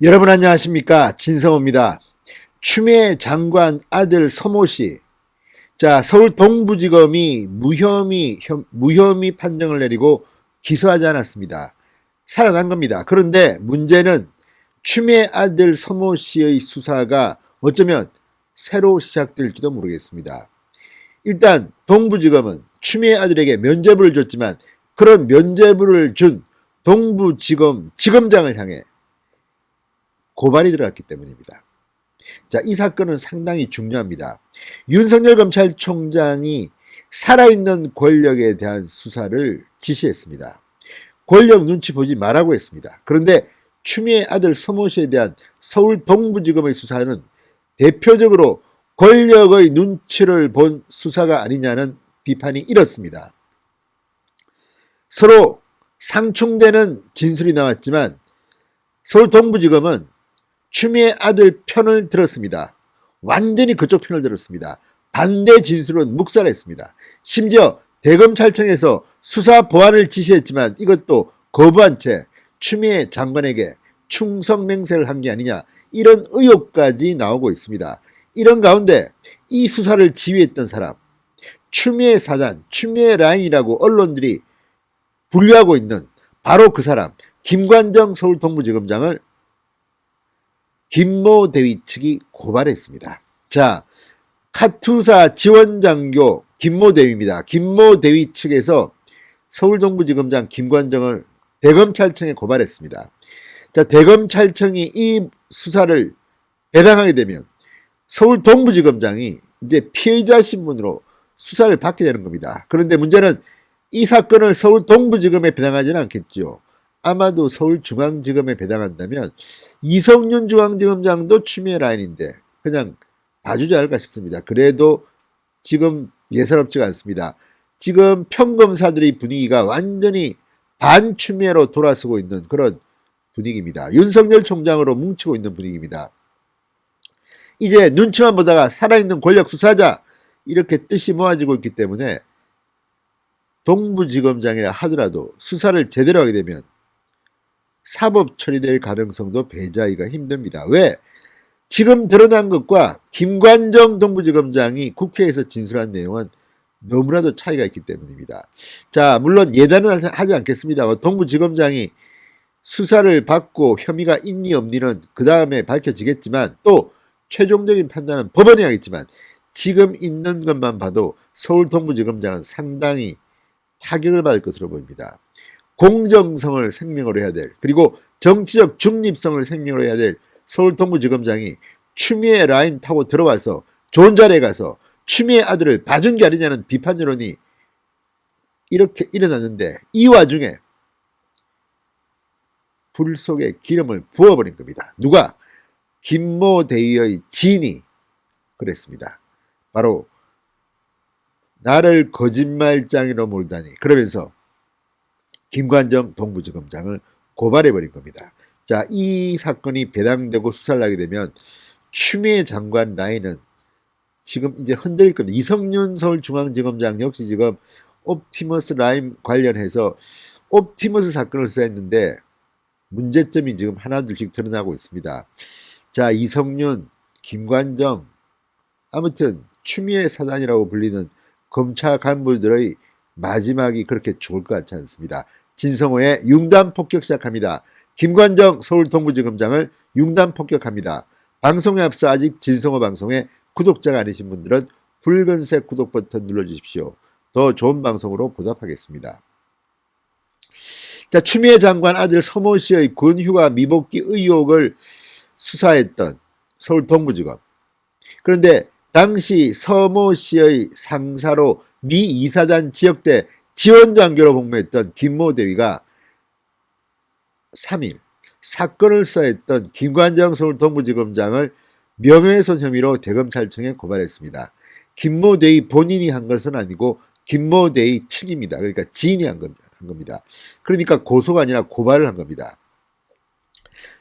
여러분 안녕하십니까? 진성호입니다. 추미애 장관 아들 서모 씨. 자, 서울 동부지검이 무혐의 판정을 내리고 기소하지 않았습니다. 살아난 겁니다. 그런데 문제는 추미애 아들 서모 씨의 수사가 어쩌면 새로 시작될지도 모르겠습니다. 일단 동부지검은 추미애 아들에게 면죄부를 줬지만 그런 면죄부를 준 동부지검 지검장을 향해 고발이 들어갔기 때문입니다. 자, 이 사건은 상당히 중요합니다. 윤석열 검찰총장이 살아있는 권력에 대한 수사를 지시했습니다. 권력 눈치 보지 말라고 했습니다. 그런데 추미애 아들 서모 씨에 대한 서울 동부지검의 수사는 대표적으로 권력의 눈치를 본 수사가 아니냐는 비판이 일었습니다. 서로 상충되는 진술이 나왔지만 서울 동부지검은 추미애 아들 편을 들었습니다. 완전히 그쪽 편을 들었습니다. 반대 진술은 묵살했습니다. 심지어 대검찰청에서 수사 보완을 지시했지만 이것도 거부한 채 추미애 장관에게 충성맹세를 한 게 아니냐, 이런 의혹까지 나오고 있습니다. 이런 가운데 이 수사를 지휘했던 사람, 추미애 사단, 추미애 라인이라고 언론들이 분류하고 있는 바로 그 사람, 김관정 서울 동부지검장을 김모 대위 측이 고발했습니다. 자, 카투사 지원장교 김모 대위입니다. 김모 대위 측에서 서울 동부지검장 김관정을 대검찰청에 고발했습니다. 자, 대검찰청이 이 수사를 배당하게 되면 서울 동부지검장이 이제 피해자 신분으로 수사를 받게 되는 겁니다. 그런데 문제는 이 사건을 서울 동부지검에 배당하지는 않겠죠. 아마도 서울중앙지검에 배당한다면 이성윤 중앙지검장도 추미애 라인인데 그냥 봐주지 않을까 싶습니다. 그래도 지금 예사롭지가 않습니다. 지금 평검사들의 분위기가 완전히 반추미애로 돌아서고 있는 그런 분위기입니다. 윤석열 총장으로 뭉치고 있는 분위기입니다. 이제 눈치만 보다가 살아있는 권력 수사자, 이렇게 뜻이 모아지고 있기 때문에 동부지검장이라 하더라도 수사를 제대로 하게 되면 사법 처리될 가능성도 배제하기가 힘듭니다. 왜? 지금 드러난 것과 김관정 동부지검장이 국회에서 진술한 내용은 너무나도 차이가 있기 때문입니다. 자, 물론 예단은 하지 않겠습니다. 동부지검장이 수사를 받고 혐의가 있니 없니는 그 다음에 밝혀지겠지만 또 최종적인 판단은 법원이 하겠지만 지금 있는 것만 봐도 서울 동부지검장은 상당히 타격을 받을 것으로 보입니다. 공정성을 생명으로 해야 될, 그리고 정치적 중립성을 생명으로 해야 될 서울 동부지검장이 추미애 라인 타고 들어와서 좋은 자리에 가서 추미애 아들을 봐준 게 아니냐는 비판 여론이 이렇게 일어났는데 이 와중에 불 속에 기름을 부어버린 겁니다. 누가? 김모 대위의 지인이 그랬습니다. 바로 나를 거짓말장이로 몰다니, 그러면서 김관정 동부지검장을 고발해버린 겁니다. 자, 이 사건이 배당되고 수사를 하게 되면 추미애 장관 라인은 지금 이제 흔들릴 겁니다. 이성윤 서울중앙지검장 역시 지금 옵티머스 라인 관련해서 옵티머스 사건을 수사했는데 문제점이 지금 하나둘씩 드러나고 있습니다. 자, 이성윤, 김관정, 아무튼 추미애 사단이라고 불리는 검찰 간부들의 마지막이 그렇게 좋을 것 같지 않습니다. 진성호의 융단 폭격 시작합니다. 김관정 서울 동부지검장을 융단 폭격합니다. 방송에 앞서 아직 진성호 방송에 구독자가 아니신 분들은 붉은색 구독 버튼 눌러주십시오. 더 좋은 방송으로 보답하겠습니다. 자, 추미애 장관 아들 서모 씨의 군휴가 미복귀 의혹을 수사했던 서울 동부지검. 그런데 당시 서모 씨의 상사로 미 이사단 지역대 지원장교로 복무했던 김모 대위가 3일 사건을 수사했던 김관정 서울 동부지검장을 명예훼손 혐의로 대검찰청에 고발했습니다. 김모 대위 본인이 한 것은 아니고 김모 대위 측입니다. 그러니까 지인이 한 겁니다. 그러니까 고소가 아니라 고발을 한 겁니다.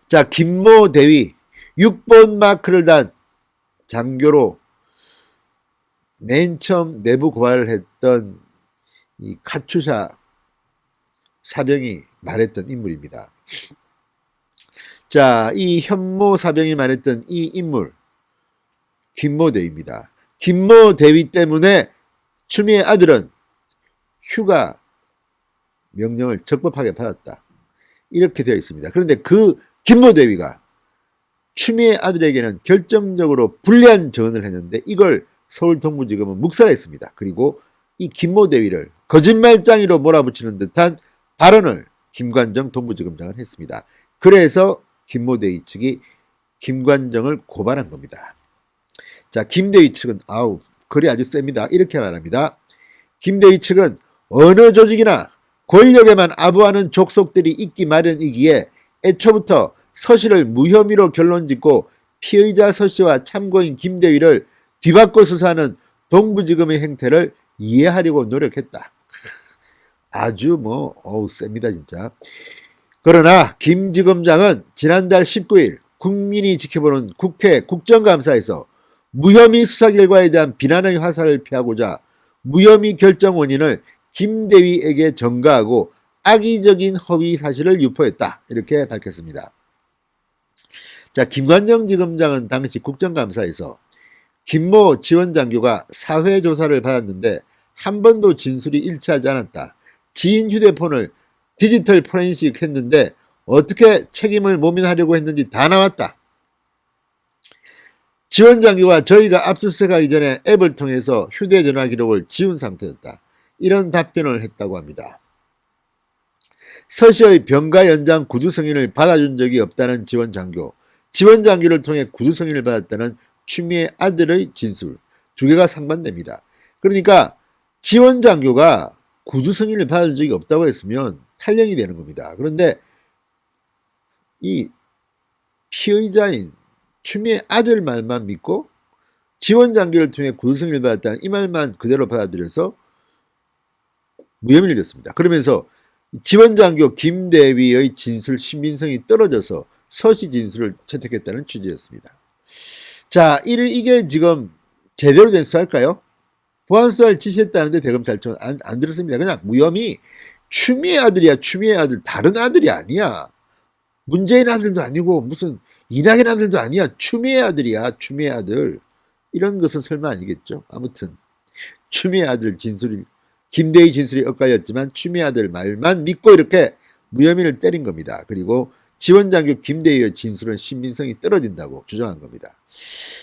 자, 김모 대위 6번 마크를 단 장교로 맨 처음 내부 고발을 했던 이 카투사 사병이 말했던 인물입니다. 자, 이 현모사병이 말했던 이 인물 김모대위입니다. 김모대위 때문에 추미애 아들은 휴가 명령을 적법하게 받았다. 이렇게 되어 있습니다. 그런데 그 김모대위가 추미애 아들에게는 결정적으로 불리한 증언을 했는데 이걸 서울동부지검은 묵살했습니다. 그리고 이 김모대위를 거짓말장이로 몰아붙이는 듯한 발언을 김관정 동부지검장은 했습니다. 그래서 김모대위 측이 김관정을 고발한 겁니다. 자, 김대위 측은 글이 아주 셉니다. 이렇게 말합니다. 김대위 측은 어느 조직이나 권력에만 아부하는 족속들이 있기 마련이기에 애초부터 서씨를 무혐의로 결론짓고 피의자 서씨와 참고인 김대위를 뒤바꿔 수사하는 동부지검의 행태를 이해하려고 노력했다. 아주 셉니다 진짜. 그러나 김 지검장은 지난달 19일 국민이 지켜보는 국회 국정감사에서 무혐의 수사 결과에 대한 비난의 화살을 피하고자 무혐의 결정 원인을 김대위에게 전가하고 악의적인 허위 사실을 유포했다. 이렇게 밝혔습니다. 자, 김관정 지검장은 당시 국정감사에서 김모 지원장교가 사회조사를 받았는데 한 번도 진술이 일치하지 않았다. 지인 휴대폰을 디지털 포렌식 했는데 어떻게 책임을 모면하려고 했는지 다 나왔다. 지원장교가 저희가 압수수색하기 전에 앱을 통해서 휴대전화 기록을 지운 상태였다. 이런 답변을 했다고 합니다. 서씨의 병가 연장 구두 승인을 받아준 적이 없다는 지원장교, 지원장교를 통해 구두 승인을 받았다는 추미애 아들의 진술 두 개가 상반됩니다. 그러니까 지원장교가 구두 승인을 받은 적이 없다고 했으면 탈령이 되는 겁니다. 그런데 이 피의자인 추미애 아들 말만 믿고 지원장교를 통해 구두 승인을 받았다는 이 말만 그대로 받아들여서 무혐의를 줬습니다. 그러면서 지원장교 김대위의 진술 신빙성이 떨어져서 서씨 진술을 채택했다는 취지였습니다. 자, 이게 지금 제대로 된 수사일까요? 보안수사를 지시했다는데 대검찰청은 안 들었습니다. 그냥 무혐의. 추미애 아들이야. 추미애 아들. 다른 아들이 아니야. 문재인 아들도 아니고 무슨 이낙연 아들도 아니야. 추미애 아들이야. 추미애 아들. 이런 것은 설마 아니겠죠. 아무튼 추미애 아들 진술이 김대위 진술이 엇갈렸지만 추미애 아들 말만 믿고 이렇게 무혐의를 때린 겁니다. 그리고 지원장교 김대위의 진술은 신빙성이 떨어진다고 주장한 겁니다.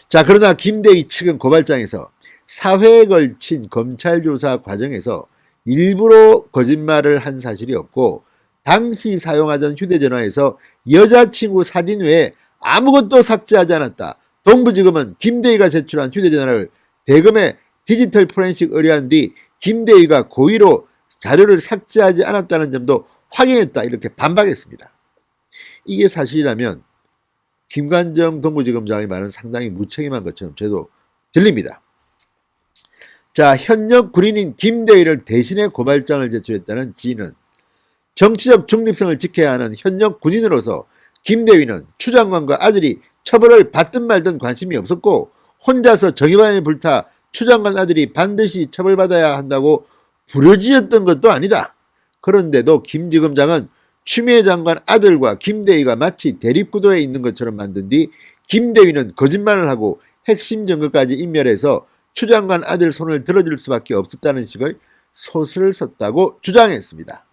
자, 그러나 김대위 측은 고발장에서 사회에 걸친 검찰 조사 과정에서 일부러 거짓말을 한 사실이 없고 당시 사용하던 휴대전화에서 여자친구 사진 외에 아무것도 삭제하지 않았다. 동부지검은 김대위가 제출한 휴대전화를 대검에 디지털 포렌식 의뢰한 뒤 김대위가 고의로 자료를 삭제하지 않았다는 점도 확인했다. 이렇게 반박했습니다. 이게 사실이라면 김관정 동부지검장의 말은 상당히 무책임한 것처럼 저도 들립니다. 자, 현역 군인인 김대위를 대신해 고발장을 제출했다는 지인은 정치적 중립성을 지켜야 하는 현역 군인으로서 김대위는 추 장관과 아들이 처벌을 받든 말든 관심이 없었고 혼자서 정의방에 불타 추 장관 아들이 반드시 처벌받아야 한다고 부르짖었던 것도 아니다. 그런데도 김 지검장은 추미애 장관 아들과 김대위가 마치 대립구도에 있는 것처럼 만든 뒤 김대위는 거짓말을 하고 핵심 증거까지 인멸해서 추 장관 아들 손을 들어줄 수밖에 없었다는 식의 소설을 썼다고 주장했습니다.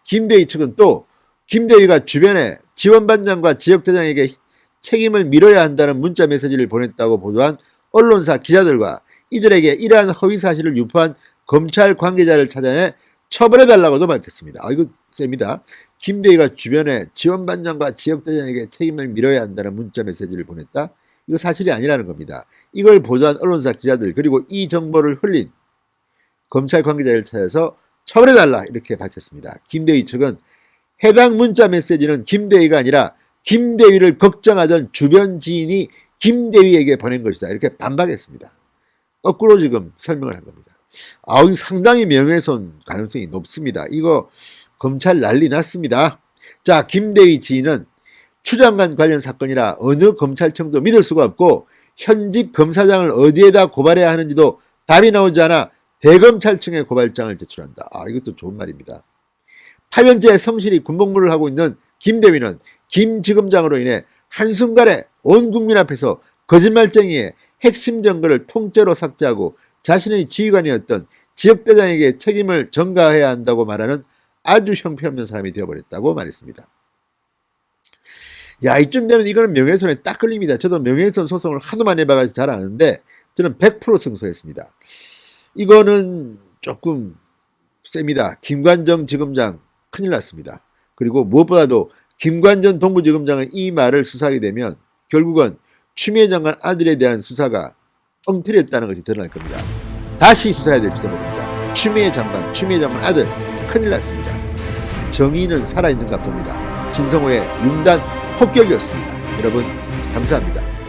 김대위 측은 또 김대위가 주변에 지원반장과 지역대장에게 책임을 밀어야 한다는 문자 메시지를 보냈다고 보도한 언론사 기자들과 이들에게 이러한 허위사실을 유포한 검찰 관계자를 찾아내 처벌해달라고도 밝혔습니다. 이거 셉니다. 김대위가 주변에 지원반장과 지역대장에게 책임을 밀어야 한다는 문자 메시지를 보냈다? 이거 사실이 아니라는 겁니다. 이걸 보도한 언론사 기자들 그리고 이 정보를 흘린 검찰 관계자를 찾아서 처벌해달라 이렇게 밝혔습니다. 김대위 측은 해당 문자 메시지는 김대위가 아니라 김대위를 걱정하던 주변 지인이 김대위에게 보낸 것이다. 이렇게 반박했습니다. 거꾸로 지금 설명을 한 겁니다. 상당히 명예훼손 가능성이 높습니다. 이거 검찰 난리 났습니다. 자, 김대위 지인은 추 장관 관련 사건이라 어느 검찰청도 믿을 수가 없고 현직 검사장을 어디에다 고발해야 하는지도 답이 나오지 않아 대검찰청에 고발장을 제출한다. 이것도 좋은 말입니다. 8년째 성실히 군복무를 하고 있는 김대위는 김 지검장으로 인해 한순간에 온 국민 앞에서 거짓말쟁이의 핵심 증거를 통째로 삭제하고 자신의 지휘관이었던 지역대장에게 책임을 전가해야 한다고 말하는 아주 형편없는 사람이 되어버렸다고 말했습니다. 야, 이쯤 되면 이거는 명예훼손에 딱 걸립니다. 저도 명예훼손 소송을 하도 많이 해봐가지고 잘 아는데 저는 100% 승소했습니다. 이거는 조금 셉니다. 김관정 지검장 큰일 났습니다. 그리고 무엇보다도 김관정 동부지검장은 이 말을 수사하게 되면 결국은 추미애 장관 아들에 대한 수사가 엉터리였다는 것이 드러날 겁니다. 다시 수사해야 될지도 모릅니다. 추미애 장관 아들 큰일 났습니다. 정의는 살아있는가 봅니다. 진성호의 융단 폭격이었습니다. 여러분 감사합니다.